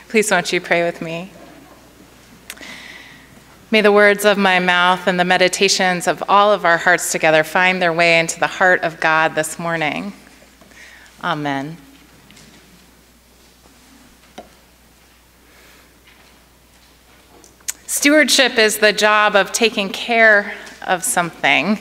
Please won't you pray with me? May the words of my mouth and the meditations of all of our hearts together find their way into the heart of God this morning. Amen. Stewardship is the job of taking care of something.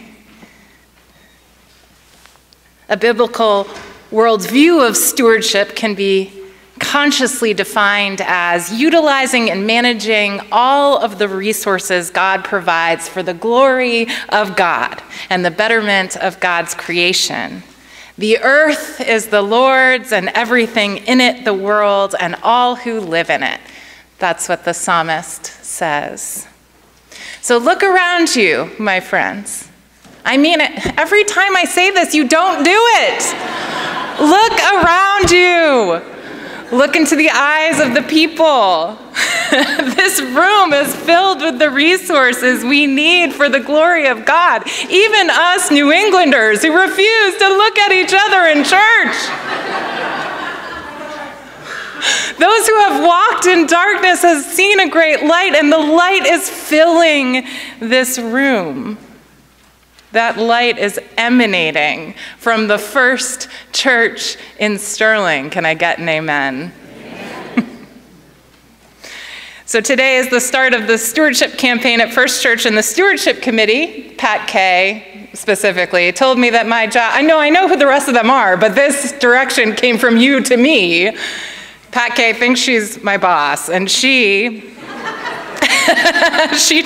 A biblical worldview of stewardship can be consciously defined as utilizing and managing all of the resources God provides for the glory of God and the betterment of God's creation. The earth is the Lord's and everything in it, the world, and all who live in it. That's what the psalmist says. So look around you, my friends. I mean it. Every time I say this, you don't do it. Look around you. Look into the eyes of the people. This room is filled with the resources we need for the glory of God. Even us New Englanders who refuse to look at each other in church. Those who have walked in darkness have seen a great light, and the light is filling this room. That light is emanating from the first church in Sterling. Can I get an amen? Amen. So today is the start of the stewardship campaign at First Church, and the stewardship committee, Pat Kay specifically, told me that my job, I know who the rest of them are, but this direction came from you to me. Pat Kay thinks she's my boss, and she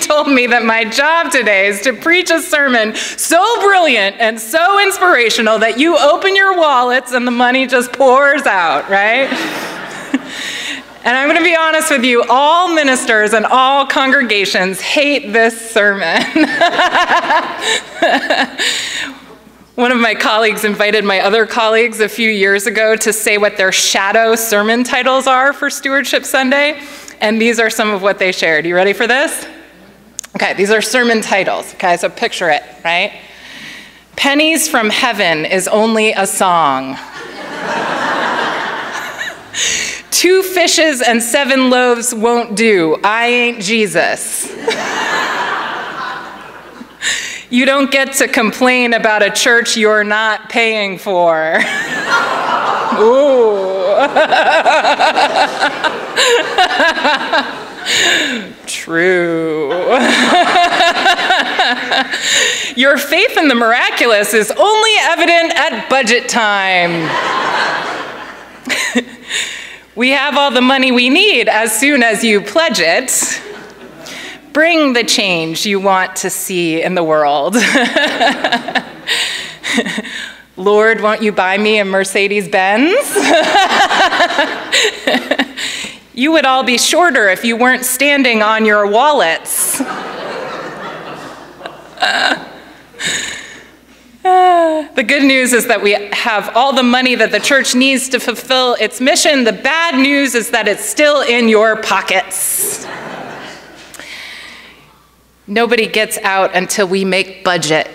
told me that my job today is to preach a sermon so brilliant and so inspirational that you open your wallets and the money just pours out, right? And I'm going to be honest with you, all ministers and all congregations hate this sermon. One of my colleagues invited my other colleagues a few years ago to say what their shadow sermon titles are for Stewardship Sunday. And these are some of what they shared. You ready for this? Okay, these are sermon titles. Okay, so picture it, right? Pennies from Heaven is only a song. 2 fishes and 7 loaves won't do. I ain't Jesus. You don't get to complain about a church you're not paying for. Ooh. True. Your faith in the miraculous is only evident at budget time. We have all the money we need as soon as you pledge it. Bring the change you want to see in the world. Lord, won't you buy me a Mercedes-Benz? You would all be shorter if you weren't standing on your wallets. The good news is that we have all the money that the church needs to fulfill its mission. The bad news is that it's still in your pockets. Nobody gets out until we make budget.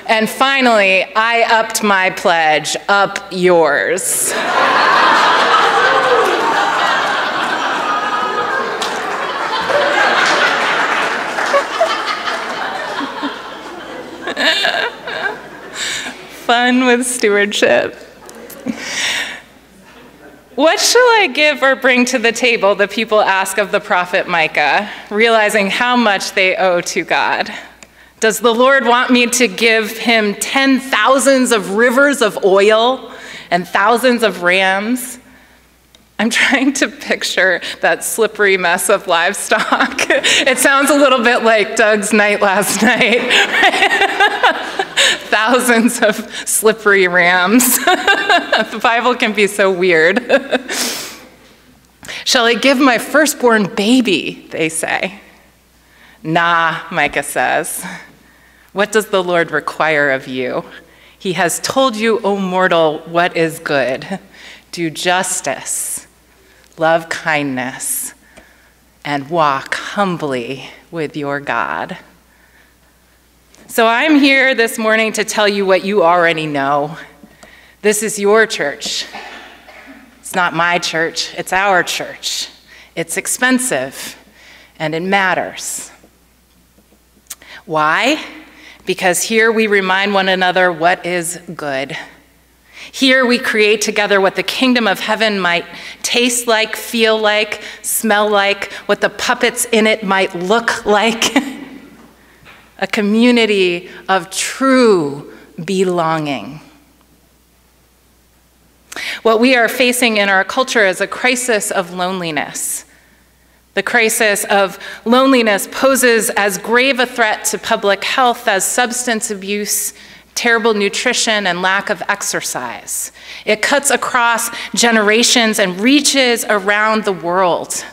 And finally, I upped my pledge. Up yours. Fun with stewardship. What shall I give or bring to the table, the people ask of the prophet Micah, realizing how much they owe to God? Does the Lord want me to give him 10,000s of rivers of oil and thousands of rams? I'm trying to picture that slippery mess of livestock. It sounds a little bit like Doug's night last night. Thousands of slippery rams. The Bible can be so weird. Shall I give my firstborn baby, they say. Nah, Micah says. What does the Lord require of you? He has told you, O mortal, what is good. Do justice, love kindness, and walk humbly with your God. So I'm here this morning to tell you what you already know. This is your church. It's not my church, it's our church. It's expensive, and it matters. Why? Because here we remind one another what is good. Here we create together what the kingdom of heaven might taste like, feel like, smell like, what the puppets in it might look like. A community of true belonging. What we are facing in our culture is a crisis of loneliness. The crisis of loneliness poses as grave a threat to public health as substance abuse, terrible nutrition, and lack of exercise. It cuts across generations and reaches around the world.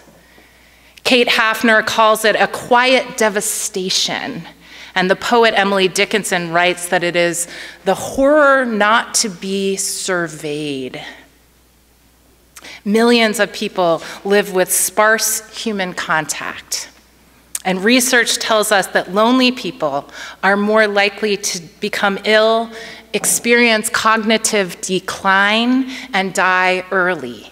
Kate Hafner calls it a quiet devastation. And the poet Emily Dickinson writes that it is the horror not to be surveyed. Millions of people live with sparse human contact. And research tells us that lonely people are more likely to become ill, experience cognitive decline, and die early.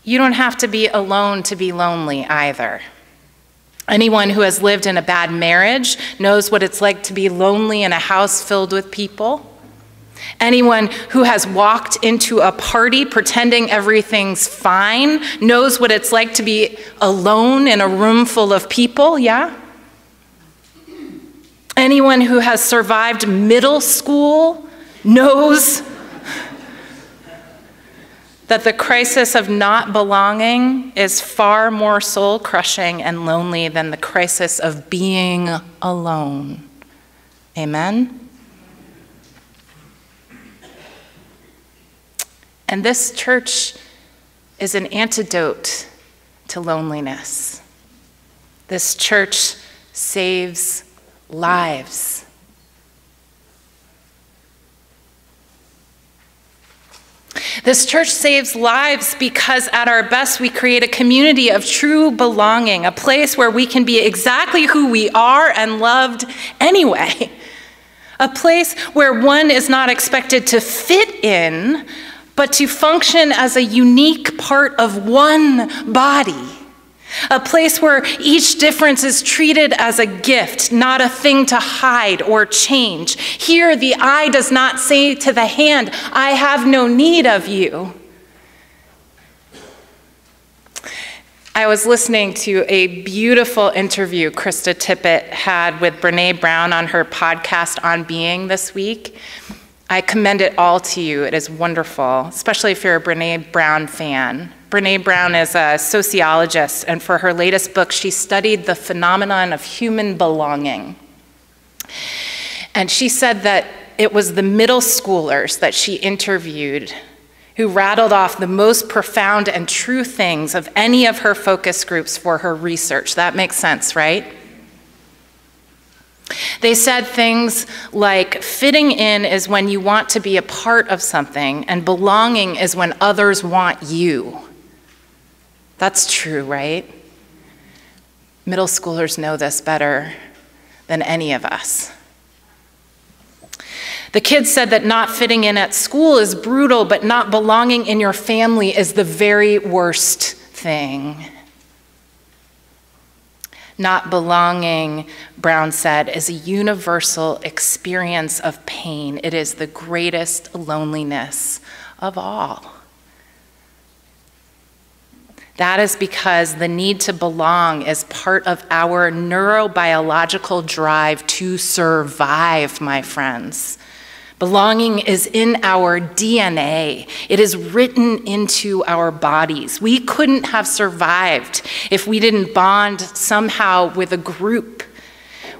You don't have to be alone to be lonely either. Anyone who has lived in a bad marriage knows what it's like to be lonely in a house filled with people. Anyone who has walked into a party pretending everything's fine knows what it's like to be alone in a room full of people, yeah? Anyone who has survived middle school knows that the crisis of not belonging is far more soul-crushing and lonely than the crisis of being alone. Amen? And this church is an antidote to loneliness. This church saves lives. This church saves lives because at our best we create a community of true belonging, a place where we can be exactly who we are and loved anyway. A place where one is not expected to fit in, but to function as a unique part of one body. A place where each difference is treated as a gift, not a thing to hide or change. Here, the eye does not say to the hand, I have no need of you. I was listening to a beautiful interview Krista Tippett had with Brene Brown on her podcast On Being this week. I commend it all to you. It is wonderful, especially if you're a Brene Brown fan. Brene Brown is a sociologist, and for her latest book, she studied the phenomenon of human belonging. And she said that it was the middle schoolers that she interviewed who rattled off the most profound and true things of any of her focus groups for her research. That makes sense, right? They said things like, fitting in is when you want to be a part of something, and belonging is when others want you. That's true, right? Middle schoolers know this better than any of us. The kids said that not fitting in at school is brutal, but not belonging in your family is the very worst thing. Not belonging, Brown said, is a universal experience of pain. It is the greatest loneliness of all. That is because the need to belong is part of our neurobiological drive to survive, my friends. Belonging is in our DNA. It is written into our bodies. We couldn't have survived if we didn't bond somehow with a group.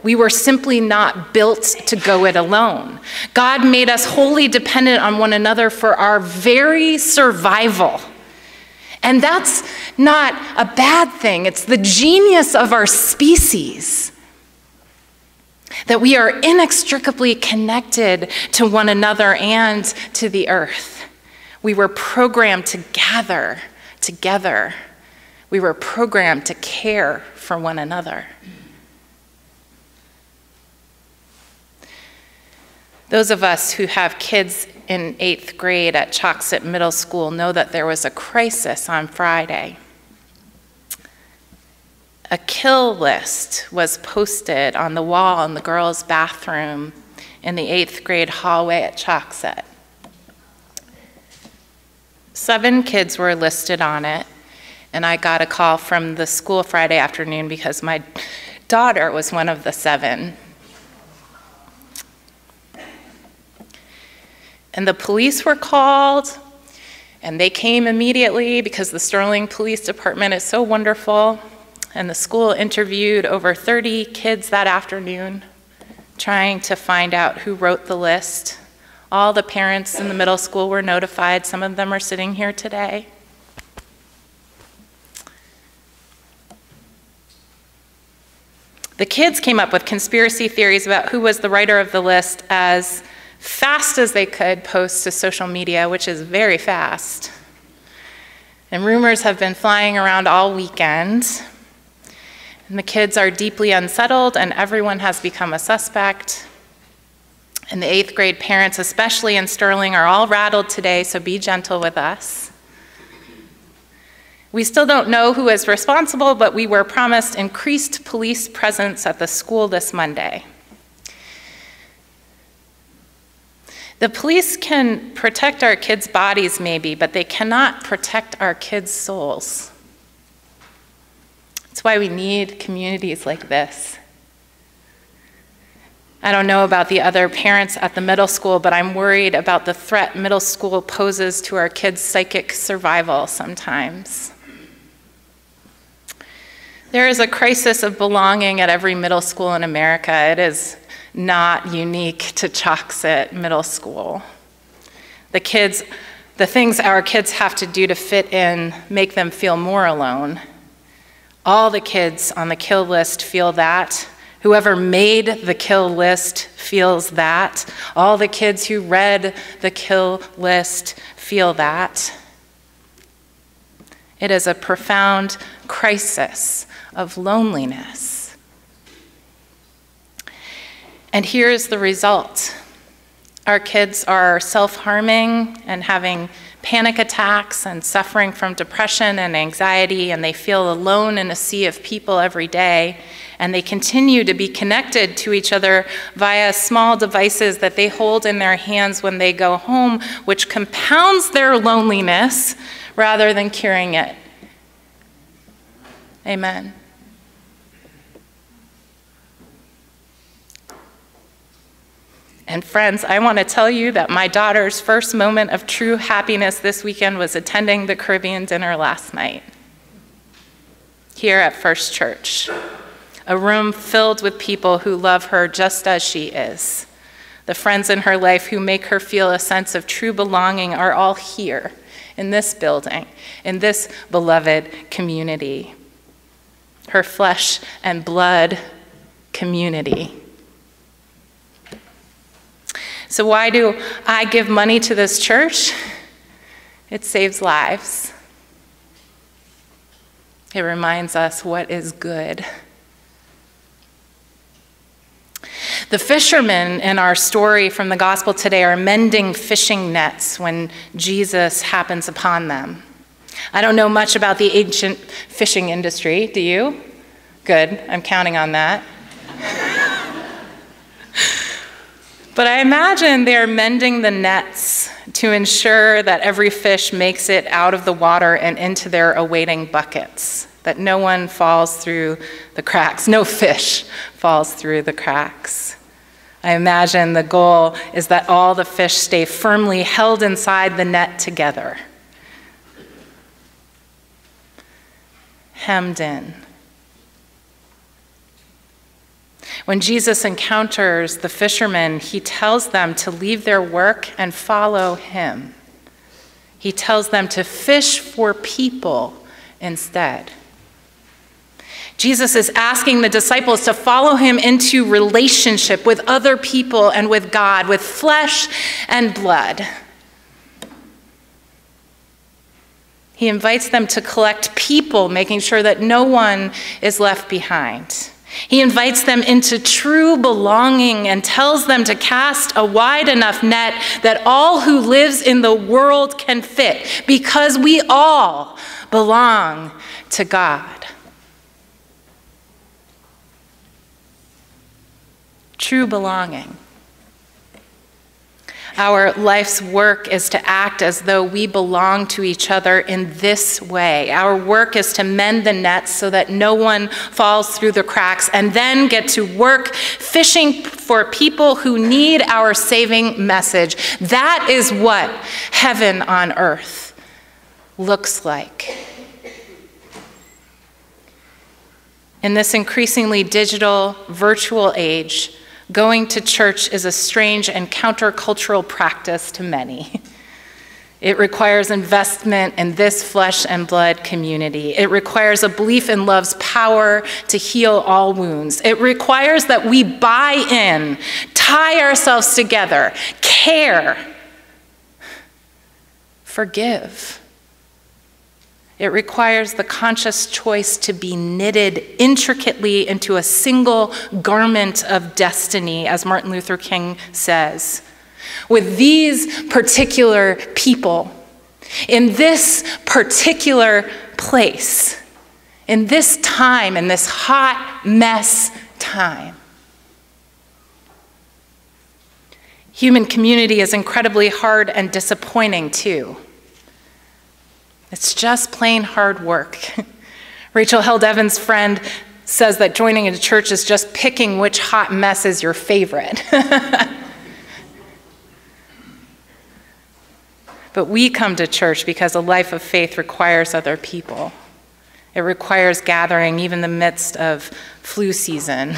We were simply not built to go it alone. God made us wholly dependent on one another for our very survival. And that's not a bad thing. It's the genius of our species, that we are inextricably connected to one another and to the earth. We were programmed to gather together. We were programmed to care for one another. Those of us who have kids in 8th grade at Choxet Middle School know that there was a crisis on Friday. A kill list was posted on the wall in the girls' bathroom in the 8th grade hallway at Choxet. 7 kids were listed on it, and I got a call from the school Friday afternoon because my daughter was one of the 7. And the police were called, and they came immediately because the Sterling Police Department is so wonderful. And the school interviewed over 30 kids that afternoon, trying to find out who wrote the list. All the parents in the middle school were notified. Some of them are sitting here today. The kids came up with conspiracy theories about who was the writer of the list as fast as they could post to social media, which is very fast. And rumors have been flying around all weekend. And the kids are deeply unsettled, and everyone has become a suspect. And the 8th grade parents, especially in Sterling, are all rattled today, so be gentle with us. We still don't know who is responsible, but we were promised increased police presence at the school this Monday. The police can protect our kids' bodies maybe, but they cannot protect our kids' souls. That's why we need communities like this. I don't know about the other parents at the middle school, but I'm worried about the threat middle school poses to our kids' psychic survival sometimes. There is a crisis of belonging at every middle school in America. It is not unique to Choxet Middle School. The things our kids have to do to fit in make them feel more alone. All the kids on the kill list feel that. Whoever made the kill list feels that. All the kids who read the kill list feel that. It is a profound crisis of loneliness. And here's the result. Our kids are self-harming and having panic attacks and suffering from depression and anxiety, and they feel alone in a sea of people every day, and they continue to be connected to each other via small devices that they hold in their hands when they go home, which compounds their loneliness rather than curing it. Amen. And friends, I want to tell you that my daughter's first moment of true happiness this weekend was attending the Caribbean dinner last night here at First Church, a room filled with people who love her just as she is. The friends in her life who make her feel a sense of true belonging are all here in this building, in this beloved community, her flesh and blood community. So why do I give money to this church? It saves lives. It reminds us what is good. The fishermen in our story from the gospel today are mending fishing nets when Jesus happens upon them. I don't know much about the ancient fishing industry, do you? Good, I'm counting on that. But I imagine they're mending the nets to ensure that every fish makes it out of the water and into their awaiting buckets, that no one falls through the cracks, no fish falls through the cracks. I imagine the goal is that all the fish stay firmly held inside the net together, hemmed in. When Jesus encounters the fishermen, he tells them to leave their work and follow him. He tells them to fish for people instead. Jesus is asking the disciples to follow him into relationship with other people and with God, with flesh and blood. He invites them to collect people, making sure that no one is left behind. He invites them into true belonging and tells them to cast a wide enough net that all who lives in the world can fit, because we all belong to God. True belonging. Our life's work is to act as though we belong to each other in this way. Our work is to mend the nets so that no one falls through the cracks, and then get to work fishing for people who need our saving message. That is what heaven on earth looks like. In this increasingly digital, virtual age, going to church is a strange and countercultural practice to many. It requires investment in this flesh and blood community. It requires a belief in love's power to heal all wounds. It requires that we buy in, tie ourselves together, care, forgive. It requires the conscious choice to be knitted intricately into a single garment of destiny, as Martin Luther King says. With these particular people, in this particular place, in this time, in this hot mess time. Human community is incredibly hard and disappointing too. It's just plain hard work. Rachel Held Evans' friend says that joining a church is just picking which hot mess is your favorite. But we come to church because a life of faith requires other people. It requires gathering even in the midst of flu season.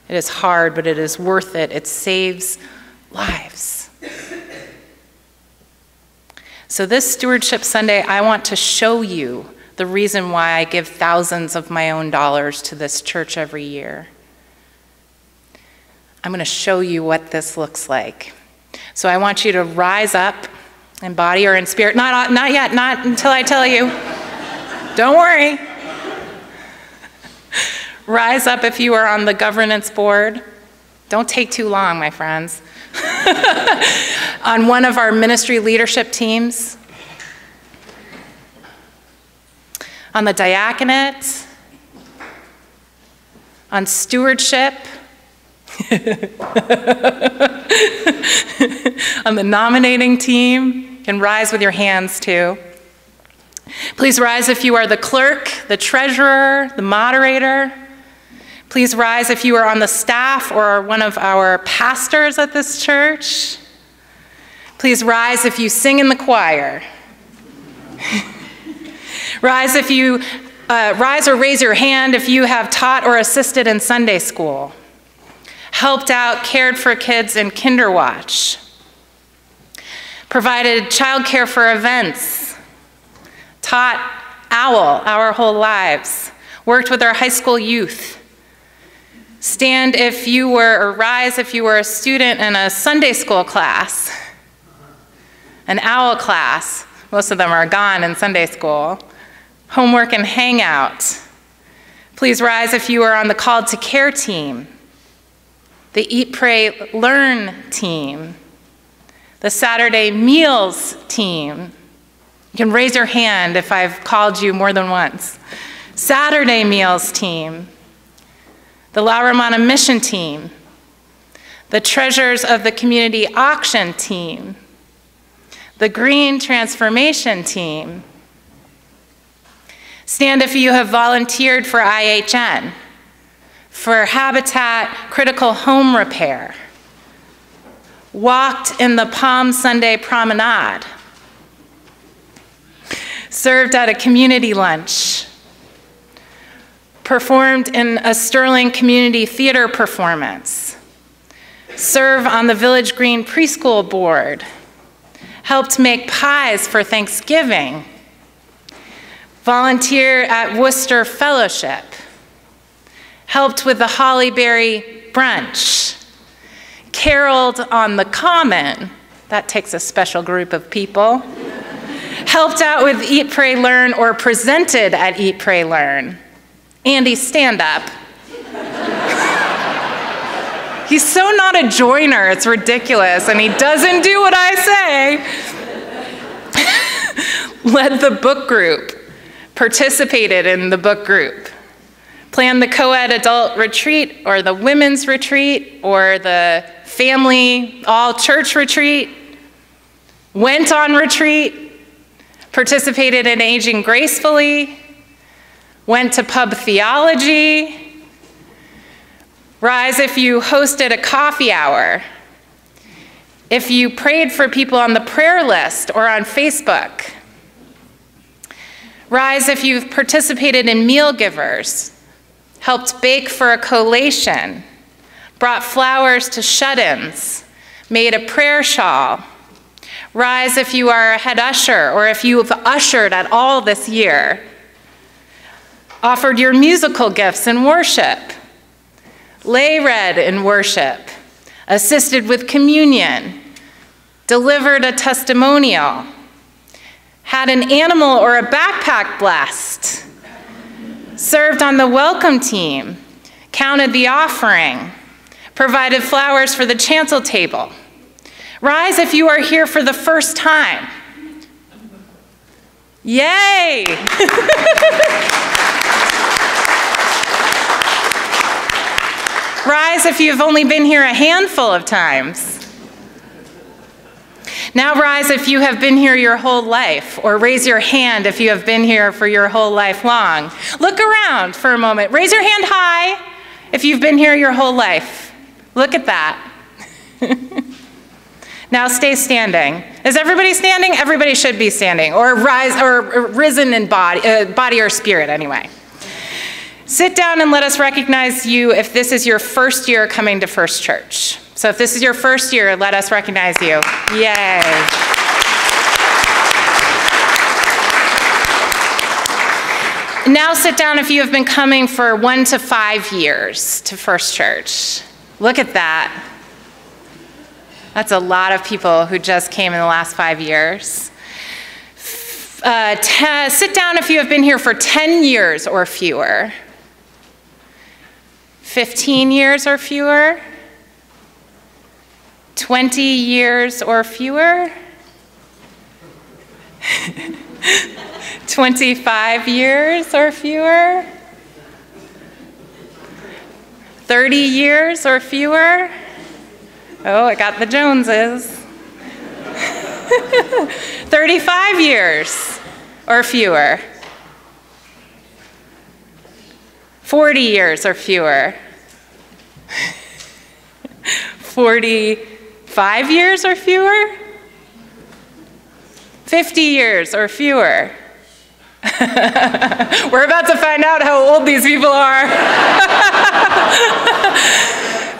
It is hard, but it is worth it. It saves lives. So this Stewardship Sunday, I want to show you the reason why I give thousands of my own dollars to this church every year. I'm going to show you what this looks like. So I want you to rise up in body or in spirit. Not yet, not until I tell you. Don't worry. Rise up if you are on the governance board. Don't take too long, my friends. On one of our ministry leadership teams, on the diaconate, on stewardship, on the nominating team. You can rise with your hands too. Please rise if you are the clerk, the treasurer, the moderator. Please rise if you are on the staff or are one of our pastors at this church. Please rise if you sing in the choir. Rise if you rise or raise your hand if you have taught or assisted in Sunday school, helped out, cared for kids in Kinderwatch, provided childcare for events, taught OWL our whole lives, worked with our high school youth. Stand if you were, or rise if you were a student in a Sunday school class, an OWL class. Most of them are gone in Sunday school. Homework and hangout. Please rise if you are on the Called to Care team, the Eat, Pray, Learn team, the Saturday Meals team. You can raise your hand if I've called you more than once. Saturday Meals team, the La Romana Mission team, the Treasures of the Community Auction team, the Green Transformation team. Stand if you have volunteered for IHN, for Habitat Critical Home Repair, walked in the Palm Sunday Promenade, served at a community lunch, performed in a Sterling Community Theater performance, serve on the Village Green Preschool Board, helped make pies for Thanksgiving, volunteer at Worcester Fellowship, helped with the Hollyberry Brunch, caroled on the Common, that takes a special group of people, helped out with Eat, Pray, Learn, or presented at Eat, Pray, Learn. Andy, stand up. He's so not a joiner, it's ridiculous, and he doesn't do what I say. Led the book group, participated in the book group, planned the co-ed adult retreat or the women's retreat or the family all-church retreat, went on retreat, participated in Aging Gracefully, went to pub theology. Rise if you hosted a coffee hour, if you prayed for people on the prayer list or on Facebook. Rise if you've participated in meal givers, helped bake for a collation, brought flowers to shut-ins, made a prayer shawl. Rise if you are a head usher or if you've ushered at all this year. Offered your musical gifts in worship. Lay read in worship. Assisted with communion. Delivered a testimonial. Had an animal or a backpack blessed. Served on the welcome team. Counted the offering. Provided flowers for the chancel table. Rise if you are here for the first time. Yay! Rise if you've only been here a handful of times. Now rise if you have been here your whole life, or raise your hand if you have been here for your whole life long. Look around for a moment. Raise your hand high if you've been here your whole life. Look at that. Now stay standing. Is everybody standing? Everybody should be standing, or rise, or risen in body or spirit anyway. Sit down and let us recognize you if this is your first year coming to First Church. So if this is your first year, let us recognize you. Yay. Now sit down if you have been coming for 1 to 5 years to First Church. Look at that. That's a lot of people who just came in the last 5 years. Sit down if you have been here for 10 years or fewer. 15 years or fewer. 20 years or fewer. 25 years or fewer. 30 years or fewer. Oh, I got the Joneses. 35 years or fewer. 40 years or fewer. 45 years or fewer. 50 years or fewer. We're about to find out how old these people are.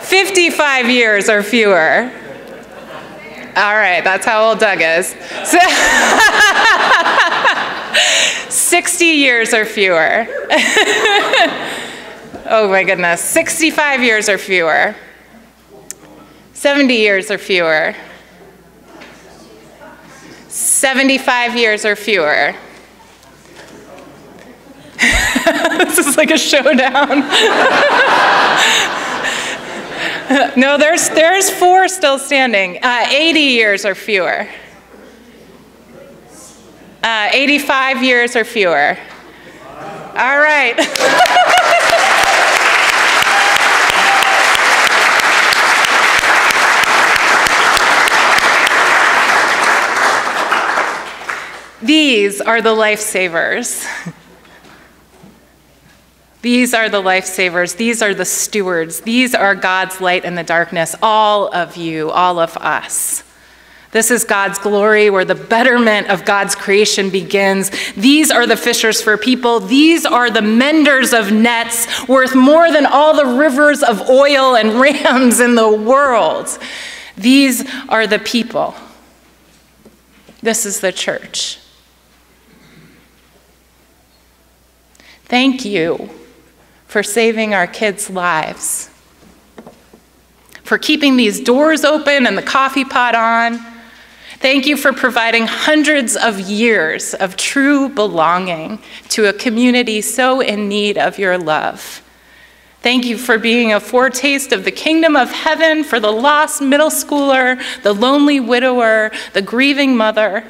55 years or fewer. All right, that's how old Doug is. 60 years or fewer. Oh my goodness, 65 years or fewer. 70 years or fewer. 75 years or fewer. This is like a showdown. No, there's 4 still standing. 80 years or fewer. 85 years or fewer. All right. These are the lifesavers. These are the lifesavers. These are the stewards. These are God's light in the darkness. All of you, all of us. This is God's glory where the betterment of God's creation begins. These are the fishers for people. These are the menders of nets worth more than all the rivers of oil and rams in the world. These are the people. This is the church. Thank you for saving our kids' lives, for keeping these doors open and the coffee pot on. Thank you for providing hundreds of years of true belonging to a community so in need of your love. Thank you for being a foretaste of the kingdom of heaven for the lost middle schooler, the lonely widower, the grieving mother.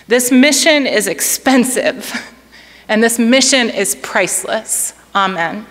This mission is expensive, and this mission is priceless. Amen.